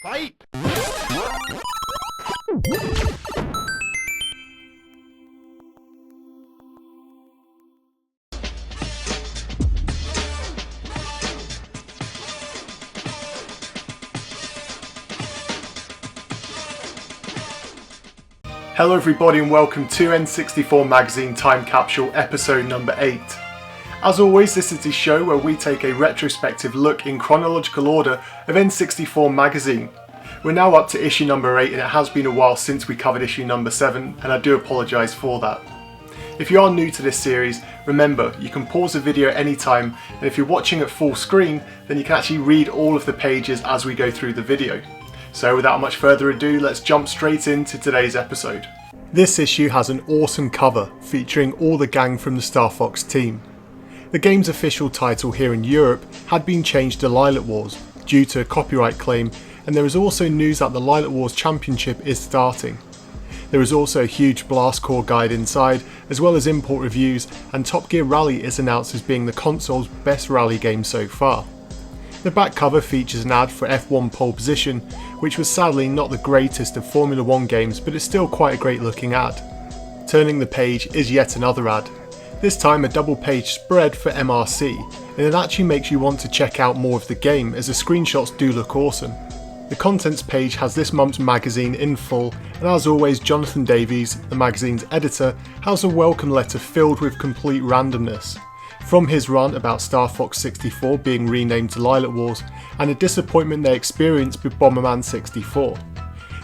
Fight! Hello everybody and welcome to N64 Magazine Time Capsule episode number 8. As always, this is the show where we take a retrospective look in chronological order of N64 Magazine. We're now up to issue number 8 and it has been a while since we covered issue number 7 and I do apologise for that. If you are new to this series, remember you can pause the video at any time, and if you're watching at full screen then you can actually read all of the pages as we go through the video. So without much further ado, let's jump straight into today's episode. This issue has an awesome cover featuring all the gang from the Star Fox team. The game's official title here in Europe had been changed to Lylat Wars due to a copyright claim, and there is also news that the Lylat Wars Championship is starting. There is also a huge Blast Corps guide inside, as well as import reviews, and Top Gear Rally is announced as being the console's best rally game so far. The back cover features an ad for F1 pole position, which was sadly not the greatest of Formula 1 games, but it's still quite a great looking ad. Turning the page is yet another ad. This time a double page spread for MRC, and it actually makes you want to check out more of the game as the screenshots do look awesome. The contents page has this month's magazine in full, and as always Jonathan Davies, the magazine's editor, has a welcome letter filled with complete randomness. From his rant about Star Fox 64 being renamed to Lylat Wars, and a disappointment they experienced with Bomberman 64.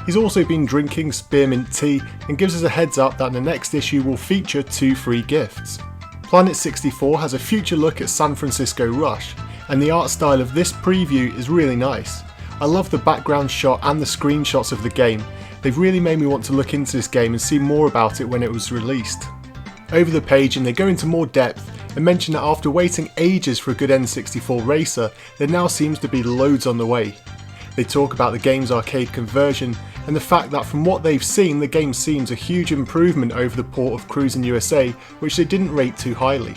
He's also been drinking spearmint tea and gives us a heads up that the next issue will feature 2 free gifts. Planet 64 has a future look at San Francisco Rush, and the art style of this preview is really nice. I love the background shot and the screenshots of the game. They've really made me want to look into this game and see more about it when it was released. Over the page, and they go into more depth and mention that after waiting ages for a good N64 racer, there now seems to be loads on the way. They talk about the game's arcade conversion and the fact that from what they've seen, the game seems a huge improvement over the port of Cruisin' USA, which they didn't rate too highly.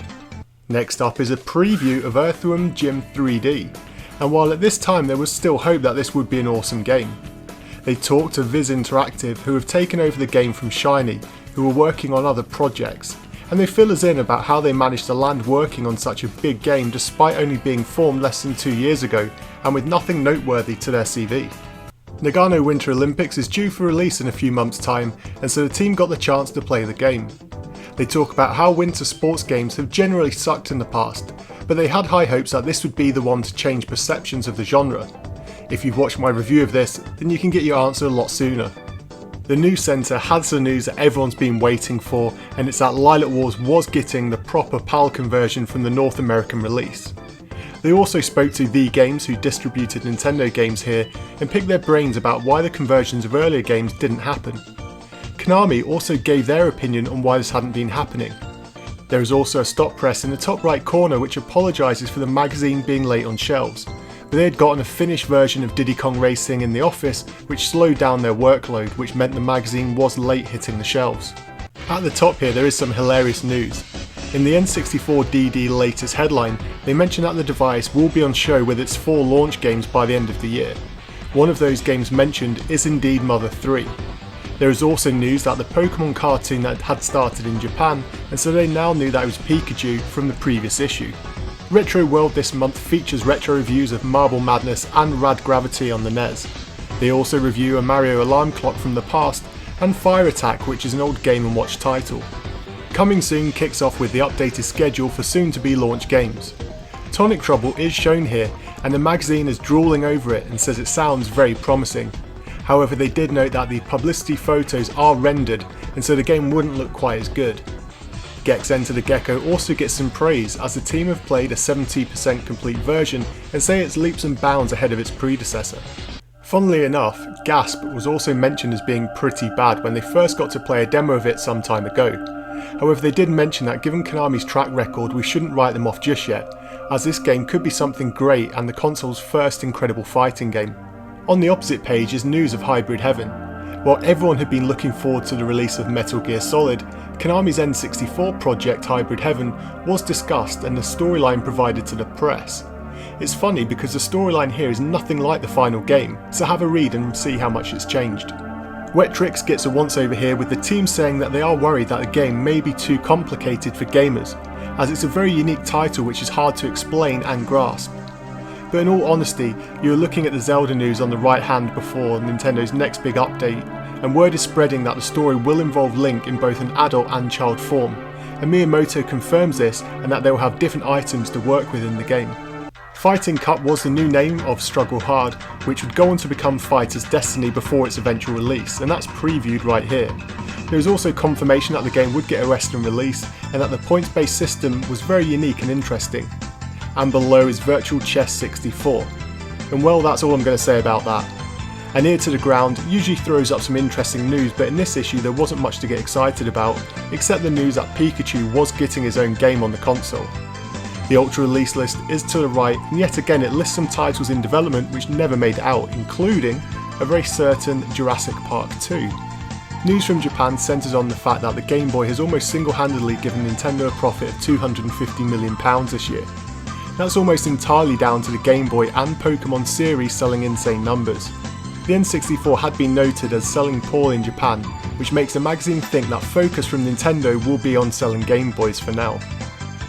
Next up is a preview of Earthworm Jim 3D, and while at this time there was still hope that this would be an awesome game. They talked to Viz Interactive, who have taken over the game from Shiny, who were working on other projects, and they fill us in about how they managed to land working on such a big game despite only being formed less than 2 years ago and with nothing noteworthy to their CV. Nagano Winter Olympics is due for release in a few months' time, and so the team got the chance to play the game. They talk about how winter sports games have generally sucked in the past, but they had high hopes that this would be the one to change perceptions of the genre. If you've watched my review of this, then you can get your answer a lot sooner. The news centre has the news that everyone's been waiting for, and it's that Lylat Wars was getting the proper PAL conversion from the North American release. They also spoke to The Games, who distributed Nintendo games here, and picked their brains about why the conversions of earlier games didn't happen. Konami also gave their opinion on why this hadn't been happening. There is also a stop press in the top right corner which apologises for the magazine being late on shelves, but they had gotten a finished version of Diddy Kong Racing in the office, which slowed down their workload, which meant the magazine was late hitting the shelves. At the top here there is some hilarious news. In the N64 DD latest headline, they mention that the device will be on show with its 4 launch games by the end of the year. One of those games mentioned is indeed Mother 3. There is also news that the Pokemon cartoon that had started in Japan, and so they now knew that it was Pikachu from the previous issue. Retro World this month features retro reviews of Marble Madness and Rad Gravity on the NES. They also review a Mario alarm clock from the past, and Fire Attack, which is an old Game & Watch title. Coming Soon kicks off with the updated schedule for soon-to-be launch games. Tonic Trouble is shown here, and the magazine is drooling over it and says it sounds very promising. However, they did note that the publicity photos are rendered, and so the game wouldn't look quite as good. Gex Enter the Gecko also gets some praise, as the team have played a 70% complete version and say it's leaps and bounds ahead of its predecessor. Funnily enough, Gasp was also mentioned as being pretty bad when they first got to play a demo of it some time ago. However, they did mention that given Konami's track record, we shouldn't write them off just yet, as this game could be something great and the console's first incredible fighting game. On the opposite page is news of Hybrid Heaven. While everyone had been looking forward to the release of Metal Gear Solid, Konami's N64 project Hybrid Heaven was discussed and the storyline provided to the press. It's funny because the storyline here is nothing like the final game, so have a read and see how much it's changed. Wetrix gets a once over here with the team saying that they are worried that the game may be too complicated for gamers, as it's a very unique title which is hard to explain and grasp. But in all honesty, you're looking at the Zelda news on the right hand before Nintendo's next big update, and word is spreading that the story will involve Link in both an adult and child form, and Miyamoto confirms this and that they will have different items to work with in the game. Fighting Cup was the new name of Struggle Hard, which would go on to become Fighter's Destiny before its eventual release, and that's previewed right here. There is also confirmation that the game would get a Western release, and that the points-based system was very unique and interesting. And below is Virtual Chess 64. And well, that's all I'm going to say about that. And Ear to the Ground usually throws up some interesting news, but in this issue there wasn't much to get excited about, except the news that Pikachu was getting his own game on the console. The Ultra Release list is to the right, and yet again it lists some titles in development which never made it out, including a very certain Jurassic Park 2. News from Japan centres on the fact that the Game Boy has almost single-handedly given Nintendo a profit of £250 million this year. That's almost entirely down to the Game Boy and Pokemon series selling insane numbers. The N64 had been noted as selling poorly in Japan, which makes the magazine think that focus from Nintendo will be on selling Game Boys for now.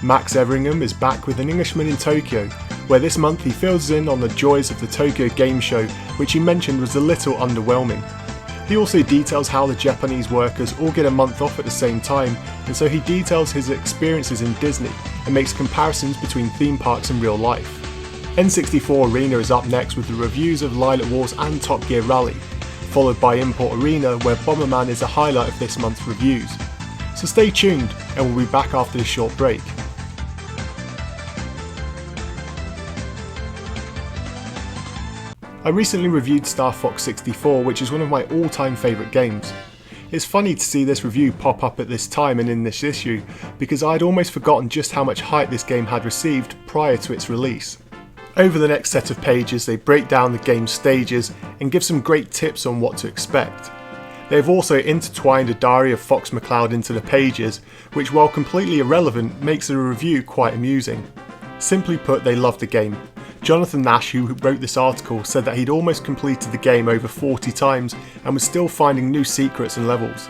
Max Everingham is back with An Englishman in Tokyo, where this month he fills in on the joys of the Tokyo Game Show, which he mentioned was a little underwhelming. He also details how the Japanese workers all get a month off at the same time, and so he details his experiences in Disney and makes comparisons between theme parks and real life. N64 Arena is up next with the reviews of Lylat Wars and Top Gear Rally, followed by Import Arena where Bomberman is a highlight of this month's reviews. So stay tuned and we'll be back after this short break. I recently reviewed Star Fox 64, which is one of my all-time favourite games. It's funny to see this review pop up at this time and in this issue, because I'd almost forgotten just how much hype this game had received prior to its release. Over the next set of pages they break down the game's stages and give some great tips on what to expect. They have also intertwined a diary of Fox McCloud into the pages, which while completely irrelevant makes the review quite amusing. Simply put, they love the game. Jonathan Nash, who wrote this article, said that he'd almost completed the game over 40 times and was still finding new secrets and levels.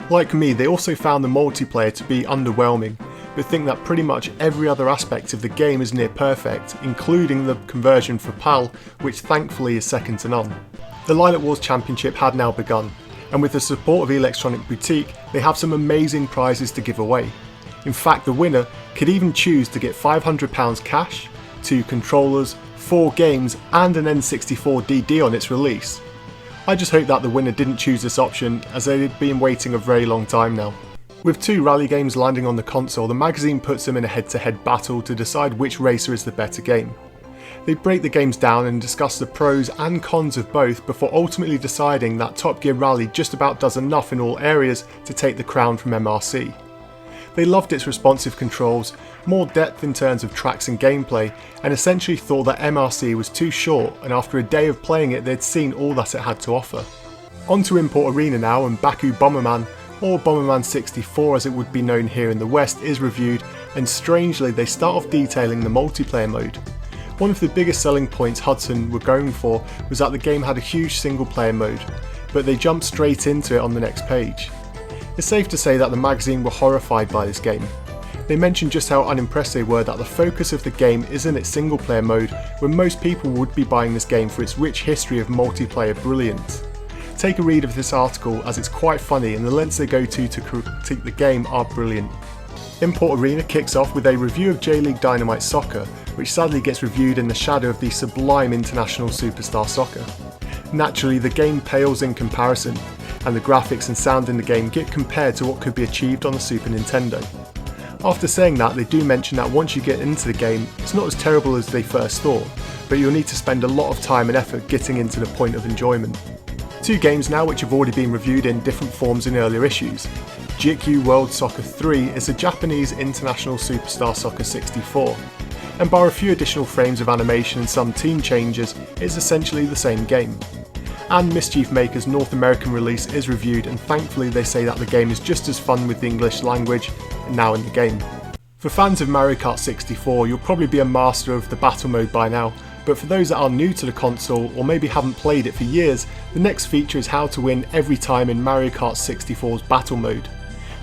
Like me, they also found the multiplayer to be underwhelming, but think that pretty much every other aspect of the game is near perfect, including the conversion for PAL, which thankfully is second to none. The Lylat Wars Championship had now begun, and with the support of Electronic Boutique, they have some amazing prizes to give away. In fact, the winner could even choose to get £500 cash, 2 controllers, 4 games and an N64 DD on its release. I just hope that the winner didn't choose this option, as they'd been waiting a very long time now. With 2 rally games landing on the console, the magazine puts them in a head-to-head battle to decide which racer is the better game. They break the games down and discuss the pros and cons of both before ultimately deciding that Top Gear Rally just about does enough in all areas to take the crown from MRC. They loved its responsive controls, more depth in terms of tracks and gameplay, and essentially thought that MRC was too short, and after a day of playing it they'd seen all that it had to offer. On to Import Arena now, and Baku Bomberman, or Bomberman 64 as it would be known here in the West, is reviewed, and strangely they start off detailing the multiplayer mode. One of the biggest selling points Hudson were going for was that the game had a huge single player mode, but they jumped straight into it on the next page. It's safe to say that the magazine were horrified by this game. They mentioned just how unimpressed they were that the focus of the game isn't its single player mode, when most people would be buying this game for its rich history of multiplayer brilliance. Take a read of this article as it's quite funny and the lengths they go to critique the game are brilliant. Import Arena kicks off with a review of J-League Dynamite Soccer, which sadly gets reviewed in the shadow of the sublime International Superstar Soccer. Naturally, the game pales in comparison, and the graphics and sound in the game get compared to what could be achieved on the Super Nintendo. After saying that, they do mention that once you get into the game, it's not as terrible as they first thought, but you'll need to spend a lot of time and effort getting into the point of enjoyment. 2 games now which have already been reviewed in different forms in earlier issues. GQ World Soccer 3 is a Japanese International Superstar Soccer 64, and bar a few additional frames of animation and some team changes, it's essentially the same game. And Mischief Maker's North American release is reviewed, and thankfully they say that the game is just as fun with the English language now in the game. For fans of Mario Kart 64, you'll probably be a master of the battle mode by now, but for those that are new to the console or maybe haven't played it for years, the next feature is how to win every time in Mario Kart 64's battle mode.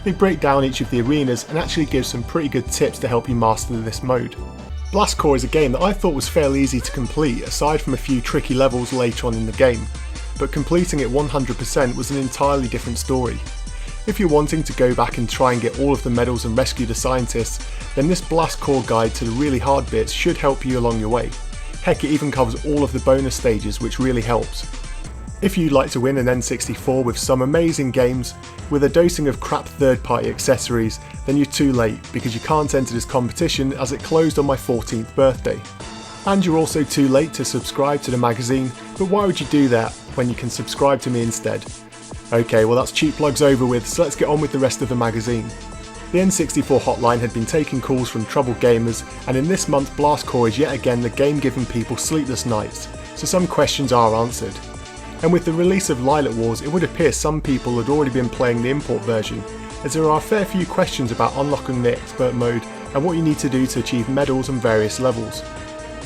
They break down each of the arenas and actually give some pretty good tips to help you master this mode. Blast Corps is a game that I thought was fairly easy to complete aside from a few tricky levels later on in the game, but completing it 100% was an entirely different story. If you're wanting to go back and try and get all of the medals and rescue the scientists, then this Blast Corps guide to the really hard bits should help you along your way. Heck, it even covers all of the bonus stages, which really helps. If you'd like to win an N64 with some amazing games, with a dosing of crap third-party accessories, then you're too late because you can't enter this competition as it closed on my 14th birthday. And you're also too late to subscribe to the magazine, but why would you do that when you can subscribe to me instead? Okay, well that's cheap plugs over with, so let's get on with the rest of the magazine. The N64 hotline had been taking calls from troubled gamers, and in this month Blast Corps is yet again the game giving people sleepless nights, so some questions are answered. And with the release of Lylat Wars, it would appear some people had already been playing the import version, as there are a fair few questions about unlocking the expert mode and what you need to do to achieve medals on various levels.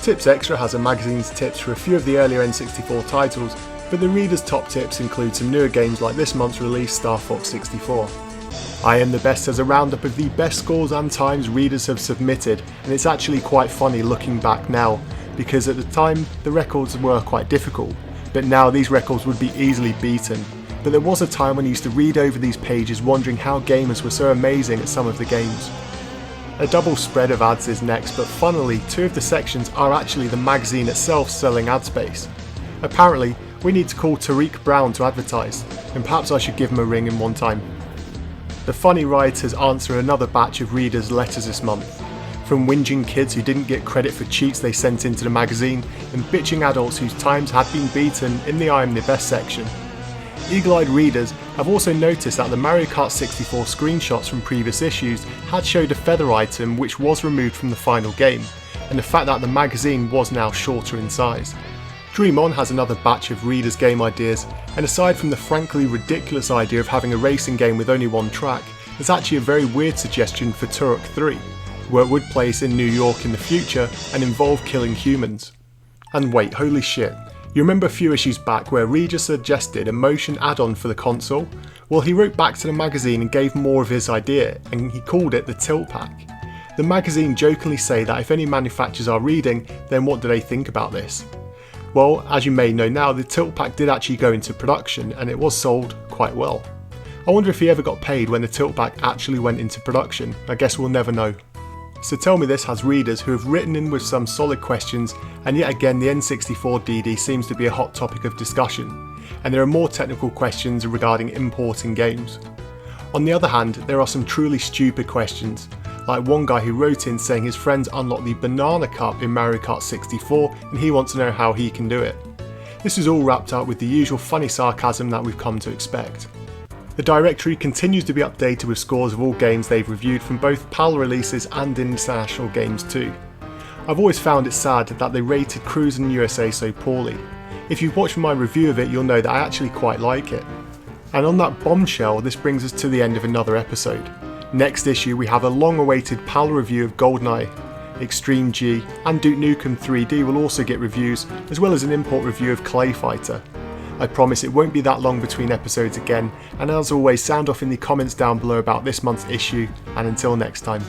Tips Extra has a magazine's tips for a few of the earlier N64 titles, but the reader's top tips include some newer games like this month's release Star Fox 64. I Am The Best has a roundup of the best scores and times readers have submitted, and it's actually quite funny looking back now, because at the time the records were quite difficult, but now these records would be easily beaten. But there was a time when I used to read over these pages wondering how gamers were so amazing at some of the games. A double spread of ads is next, but funnily two of the sections are actually the magazine itself selling ad space. Apparently, we need to call Tariq Brown to advertise, and perhaps I should give him a ring in one time. The funny writers answer another batch of readers' letters this month, from whinging kids who didn't get credit for cheats they sent into the magazine, and bitching adults whose times had been beaten in the I Am The Best section. Eagle-eyed readers have also noticed that the Mario Kart 64 screenshots from previous issues had showed a feather item which was removed from the final game, and the fact that the magazine was now shorter in size. Dream On has another batch of readers' game ideas, and aside from the frankly ridiculous idea of having a racing game with only one track, there's actually a very weird suggestion for Turok 3, where it would place in New York in the future and involve killing humans. And wait, holy shit, you remember a few issues back where Regis suggested a motion add-on for the console? Well, he wrote back to the magazine and gave more of his idea, and he called it the Tilt Pack. The magazine jokingly say that if any manufacturers are reading, then what do they think about this? Well, as you may know now, the Tilt Pack did actually go into production and it was sold quite well. I wonder if he ever got paid when the Tilt Pack actually went into production. I guess we'll never know. So Tell Me This has readers who have written in with some solid questions, and yet again the N64 DD seems to be a hot topic of discussion, and there are more technical questions regarding importing games. On the other hand, there are some truly stupid questions, like one guy who wrote in saying his friends unlocked the Banana Cup in Mario Kart 64 and he wants to know how he can do it. This is all wrapped up with the usual funny sarcasm that we've come to expect. The directory continues to be updated with scores of all games they've reviewed from both PAL releases and international games too. I've always found it sad that they rated Cruisin' USA so poorly. If you've watched my review of it, you'll know that I actually quite like it. And on that bombshell, this brings us to the end of another episode. Next issue we have a long-awaited PAL review of GoldenEye. Extreme G and Duke Nukem 3D will also get reviews, as well as an import review of Clay Fighter. I promise it won't be that long between episodes again, and as always sound off in the comments down below about this month's issue, and until next time.